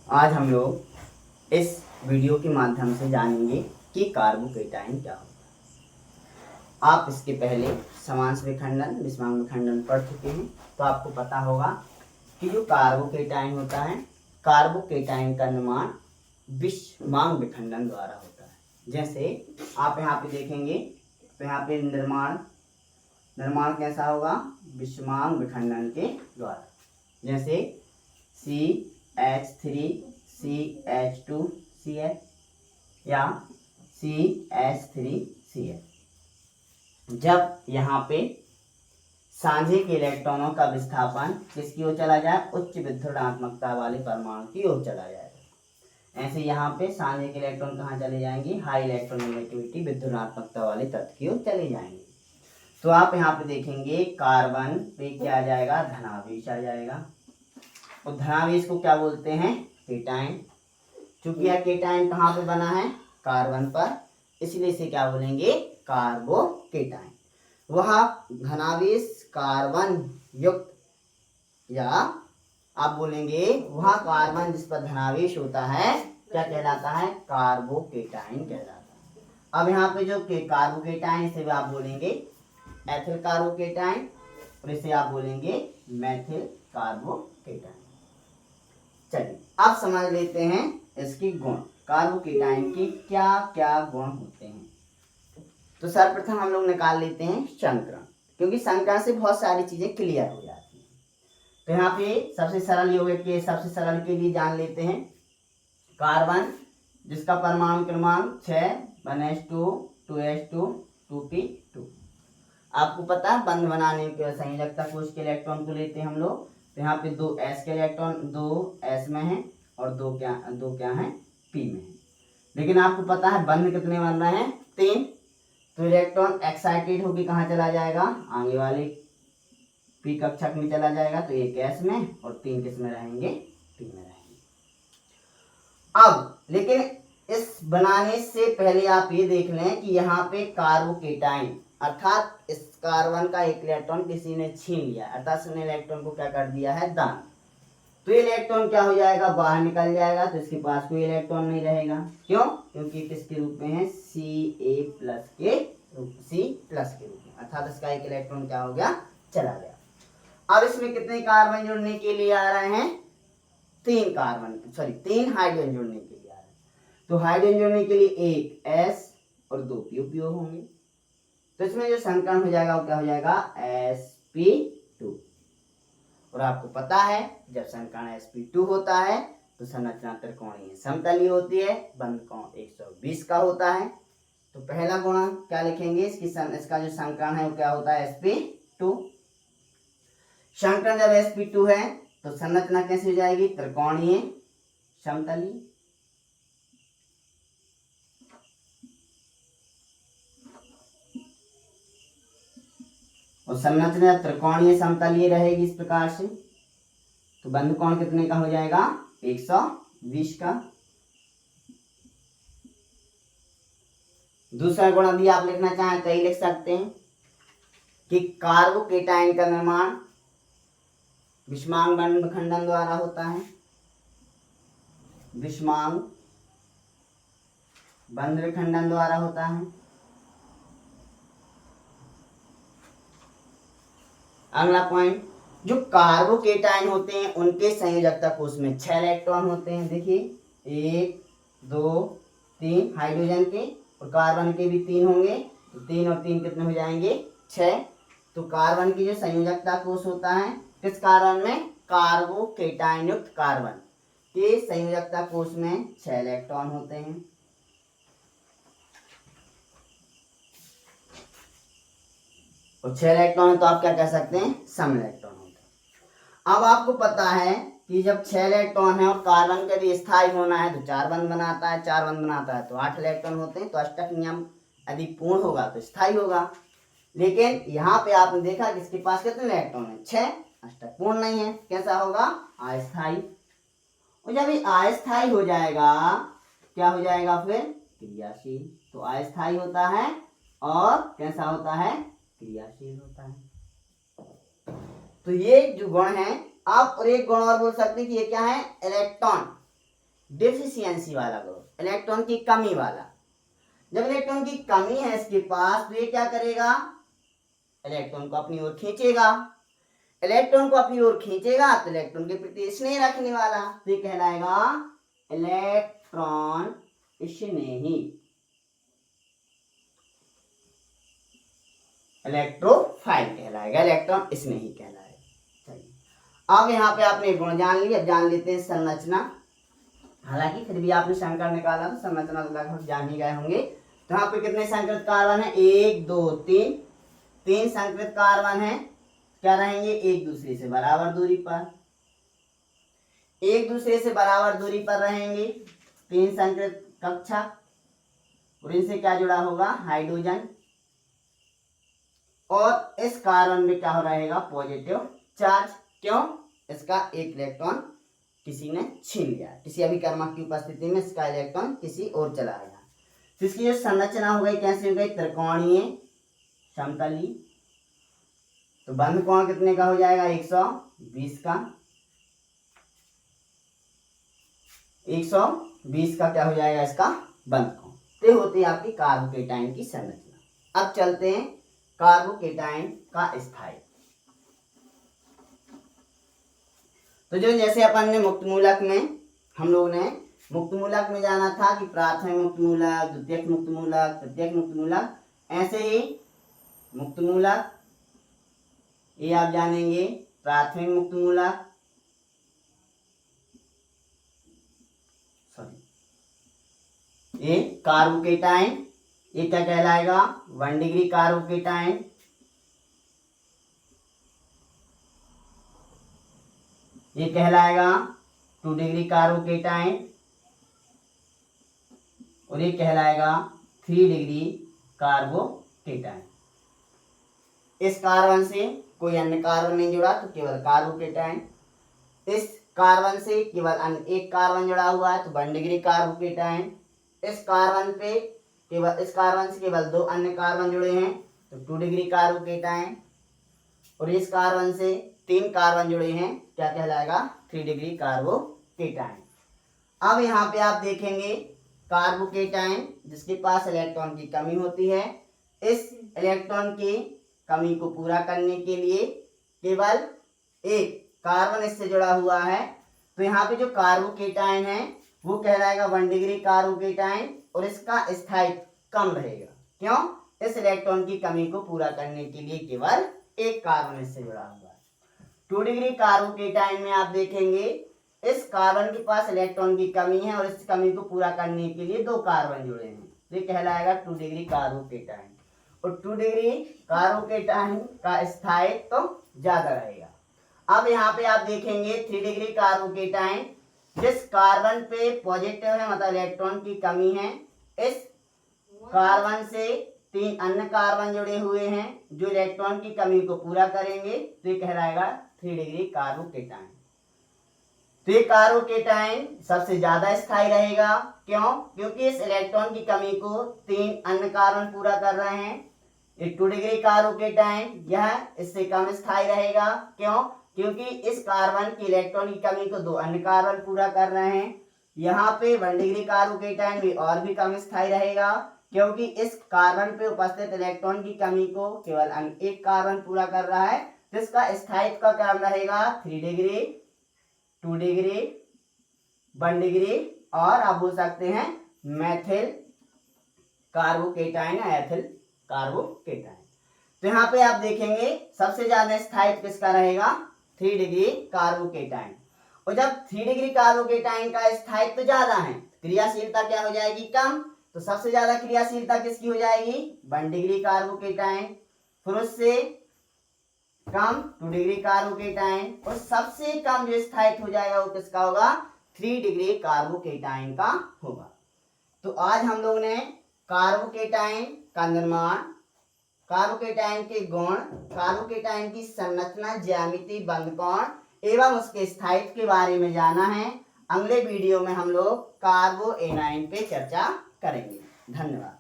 आज हम लोग इस वीडियो के माध्यम से जानेंगे कि कार्बोकेटाइन क्या होता है। आप इसके पहले समांश विखंडन, विषमांग विखंडन पढ़ चुके हैं, तो आपको पता होगा कि जो कार्बोकेटाइन होता है, कार्बोकेटाइन का निर्माण विषमांग विखंडन द्वारा होता है। जैसे आप यहाँ पे देखेंगे तो यहाँ पे निर्माण कैसा होगा, विषमांग विखंडन के द्वारा। जैसे CH3 CH2 Cl या CH3Cl। जब यहाँ पे साझे के इलेक्ट्रॉनों का विस्थापन किसकी ओर चला जाए, उच्च विद्युदात्मकता वाले परमाणु की ओर चला जाएगा। ऐसे यहाँ पे साझे के इलेक्ट्रॉन कहाँ चले जाएंगे, हाई इलेक्ट्रोनेगेटिविटी विद्युदात्मकता वाले तत्व की ओर चले जाएंगे। तो आप यहाँ पे देखेंगे कार्बन पे क्या आ जाएगा, धनावेश आ जाएगा। और धनावेश को क्या बोलते हैं, केटाइन। चूंकि यह केटाइन कहाँ पे बना है, कार्बन पर, इसलिए इसे क्या बोलेंगे, कार्बोकेटाइन। वह धनावेश कार्बन युक्त, या आप बोलेंगे वह कार्बन जिस पर धनावेश होता है क्या कहलाता है, कार्बोकेटाइन कहलाता है। अब यहाँ पे जो कार्बोकेटाइन, इसे आप बोलेंगे एथिल कार्बोकेटाइन, और इसे आप बोलेंगे मेथिल कार्बोकेटाइन। चलिए अब समझ लेते हैं इसकी गुण, कार्बोकेटाइन के क्या क्या गुण होते हैं। तो सर्वप्रथम हम लोग निकाल लेते हैं संकरण, क्योंकि संकरण से बहुत सारी चीजें क्लियर हो जाती हैं। तो यहाँ पे सबसे सरल यौगिक के सबसे सरल के लिए जान लेते हैं कार्बन, जिसका परमाणु क्रमांक 6 1s2 2s2 2p2। आपको पता है बंध बनाने के संयोजकता कोश के इलेक्ट्रॉन को लेते हैं हम लोग। तो यहाँ पे 2s के इलेक्ट्रॉन 2s में है और दो क्या है, p में है। लेकिन आपको पता है बंध कितने बन रहे हैं, 3। तो इलेक्ट्रॉन एक्साइटेड होकर कहाँ चला जाएगा, आगे वाले p कक्षक में चला जाएगा। तो एक s में और 3 किस में रहेंगे, p में रहेंगे। अब लेकिन इस बनाने से पहले आप ये देख लें कि यहाँ पे कार्बोकेटाइन, अर्थात इस कार्बन का एक इलेक्ट्रॉन किसी ने छीन लिया, अर्थात उसने इलेक्ट्रॉन को क्या कर दिया है, दान। तो ये इलेक्ट्रॉन क्या हो जाएगा, बाहर निकल जाएगा। तो इसके पास कोई इलेक्ट्रॉन नहीं रहेगा। क्यों, क्योंकि किसके रूप में है, C प्लस के रूप में, अर्थात इसका एक इलेक्ट्रॉन क्या हो गया, चला गया। अब इसमें कितने कार्बन जुड़ने के लिए आ रहे हैं, 3 हाइड्रोजन जुड़ने के लिए आ रहे हैं। तो हाइड्रोजन जुड़ने के लिए एक S और 2 P उपयोग होंगे। तो इसमें जो संकरण हो जाएगा वो क्या हो जाएगा, sp2। और आपको पता है जब संकरण sp2 होता है तो संरचना त्रिकोणीय समतलीय होती है, बंध कोण 120 का होता है। तो पहला गुण क्या लिखेंगे, इसका जो संकरण है वो क्या होता है, sp2। संकरण जब sp2 है तो संरचना कैसी हो जाएगी, त्रिकोणीय समतलीय। और संरचना त्रिकोणीय समतलीय रहेगी इस प्रकार से, तो बंध कोण कितने का हो जाएगा, 120 का। दूसरा गुण यदि आप लिखना चाहें तो लिख सकते हैं कि कार्बोकेटाइन का निर्माण विषमांग बंध विखंडन द्वारा होता है, विषमांग बंध विखंडन द्वारा होता है। अगला पॉइंट, जो कार्बोकेटाइन होते हैं उनके संयोजकता कोश में 6 इलेक्ट्रॉन होते हैं। देखिए 1 2 3 हाइड्रोजन के, और कार्बन के भी 3 होंगे। तो 3 और 3 कितने हो जाएंगे, 6। तो कार्बन की जो संयोजकता कोश होता है किस कार्बन में, कार्बोकेटाइन युक्त कार्बन के संयोजकता कोश में 6 इलेक्ट्रॉन होते हैं। और 6 इलेक्ट्रॉन तो आप क्या कह सकते हैं, सम इलेक्ट्रॉन होते हैं। अब आपको पता है कि जब 6 इलेक्ट्रॉन है और कार्बन का यदि स्थायी होना है तो 4 बंध बनाता है, 4 बंध बनाता है तो 8 इलेक्ट्रॉन होते हैं। तो अष्टक नियम यदि पूर्ण होगा तो स्थायी होगा। लेकिन यहाँ पे आपने देखा कि इसके पास कितने इलेक्ट्रॉन है, 6, अष्टक पूर्ण नहीं है, कैसा होगा, अस्थायी। और जब ये अस्थायी हो जाएगा क्या हो जाएगा, फिर क्रियाशील। तो अस्थायी होता है और कैसा होता है, क्रियाशील होता है। तो ये जो गुण है, आप और एक गुण और बोल सकते हैं कि ये क्या है, इलेक्ट्रॉन डिफिशियंसी वाला ग्रुप, इलेक्ट्रॉन की कमी वाला। जब इलेक्ट्रॉन की कमी है इसके पास तो ये क्या करेगा, इलेक्ट्रॉन को अपनी ओर खींचेगा। इलेक्ट्रॉन को अपनी ओर खींचेगा तो इलेक्ट्रॉन के प्रति स्नेह रखने वाला, तो ये कहलाएगा इलेक्ट्रॉन स्नेही, इलेक्ट्रोफाइल कहलाएगा, इलेक्ट्रॉन स्नेही कहलाएगा। चलिए अब यहाँ पे आपने गुण जान लिया, अब जान लेते हैं संरचना। हालांकि फिर भी आपने संकर निकाला तो संरचना तो लगभग जान ही गए होंगे। तो यहाँ पे कितने संकृत कार्बन है, 1 2 3, 3 संकृत कार्बन है, क्या रहेंगे, एक दूसरे से बराबर दूरी पर, एक दूसरे से बराबर दूरी पर रहेंगे 3 संकृत कक्षा, और इनसे क्या जुड़ा होगा, हाइड्रोजन। और इस कार्बन में क्या हो रहेगा, पॉजिटिव चार्ज। क्यों, इसका एक इलेक्ट्रॉन किसी ने छीन लिया, किसी अभिकर्मक की उपस्थिति में इसका इलेक्ट्रॉन किसी और चला गया। तो इसकी जो संरचना हो गई कैसे हो गई, त्रिकोणीय समतली। तो बंध कोण कितने का हो जाएगा, 120 का, 120 का क्या हो जाएगा इसका बंध कोण। तो होती है आपकी कार्बोकेटाइन की संरचना। अब चलते हैं कार्बोकेटाइन का स्थायित्व। तो जो जैसे अपन ने मुक्त मूलक में, हम लोग ने मुक्त मूलक में जाना था कि प्राथमिक मुक्त मूलक, द्वितीयक मुक्त मूलक, तृतीयक मुक्त मूलक, ऐसे ही मुक्त मूलक ये आप जानेंगे, प्राथमिक मुक्त मूलक, सॉरी ये कार्बोकेटाइन, ये क्या कहलाएगा, 1 डिग्री कार्बोकेटाइन। ये कहलाएगा 2 डिग्री कार्बोकेटाइन, और ये कहलाएगा 3 डिग्री कार्बोकेटाइन। इस कार्बन से कोई अन्य कार्बन नहीं जुड़ा तो केवल कार्बोकेटाइन, इस कार्बन से केवल अन्य एक कार्बन जुड़ा हुआ है तो 1 डिग्री कार्बोकेटाइन, इस कार्बन पे केवल, इस कार्बन से केवल 2 अन्य कार्बन जुड़े हैं तो 2 डिग्री कार्बोकेटाइन, और इस कार्बन से 3 कार्बन जुड़े हैं क्या कहलाएगा, 3 डिग्री कार्बोकेटाइन। अब यहाँ पे आप देखेंगे कार्बोकेटाइन जिसके पास इलेक्ट्रॉन की कमी होती है, इस इलेक्ट्रॉन की कमी को पूरा करने के लिए केवल एक कार्बन इससे जुड़ा हुआ है, तो यहाँ पे जो कार्बोकेटाइन है वो कहलाएगा 1 डिग्री कार्बोकेटाइन, और इसका स्थायित्व कम रहेगा। क्यों, इस इलेक्ट्रॉन की कमी को पूरा करने के लिए केवल एक कार्बन इससे जुड़ा हुआ है। 2 डिग्री कार्बोकेटाइन में आप देखेंगे इस कार्बन के पास इलेक्ट्रॉन की कमी है और इस कमी को पूरा करने के लिए 2 कार्बन जुड़े हैं, ये कहलाएगा 2 डिग्री कार्बोकेटाइन, और 2 डिग्री कार्बोकेटाइन का स्थायित्व तो ज्यादा रहेगा। अब यहाँ पे आप देखेंगे 3 डिग्री कार्बोकेटाइन, जिस कार्बन पे पॉजिटिव है मतलब इलेक्ट्रॉन की कमी है, इस कार्बन से 3 अन्य कार्बन जुड़े हुए हैं जो इलेक्ट्रॉन की कमी को पूरा करेंगे, तो ये कहलाएगा 3 डिग्री कार्बोकेटाइन। तो ये कार्बोकेटाइन सबसे ज्यादा स्थायी रहेगा। क्यों, क्योंकि इस इलेक्ट्रॉन की कमी को 3 अन्य कार्बन पूरा कर रहे हैं। ये 2 डिग्री कार्बोकेटाइन यह इससे कम स्थायी रहेगा। क्यों, क्योंकि इस कार्बन की इलेक्ट्रॉन की कमी को 2 अन्य कार्बन पूरा कर रहे हैं। यहाँ पे 1 डिग्री कार्बोकेटाइन भी और भी कम स्थायी रहेगा, क्योंकि इस कार्बन पे उपस्थित इलेक्ट्रॉन की कमी को केवल एक कार्बन पूरा कर रहा है, तो इसका स्थायित्व का क्रम रहेगा 3 डिग्री, 2 डिग्री, 1 डिग्री, और आप बोल सकते हैं मेथिल कार्बोकेटाइन या एथिल कार्बोकेटाइन। तो यहाँ पे आप देखेंगे सबसे ज्यादा स्थायित्व किसका रहेगा, 3 डिग्री कार्बोकेटाइन। और जब 3 डिग्री कार्बोकेटाइन का स्थायित्व ज्यादा है, क्रियाशीलता क्या हो जाएगी, कम। तो सबसे ज्यादा क्रियाशीलता किसकी हो जाएगी, 1 डिग्री कार्बोकेटाइन, फिर उससे कम 2 डिग्री कार्बोकेटाइन, और सबसे कम जो स्थायित्व हो जाएगा वो किसका होगा, 3 डिग्री कार्बोकेटाइन का होगा। तो आज हम लोग ने कार्बोकेटाइन का निर्माण, कार्बोकेटाइन के गुण, कार्बोकेटाइन की संरचना, ज्यामिति, बंध कोण एवं उसके स्थायित्व के बारे में जाना है। अगले वीडियो में हम लोग कार्बोएनाइन पे चर्चा करेंगे। धन्यवाद।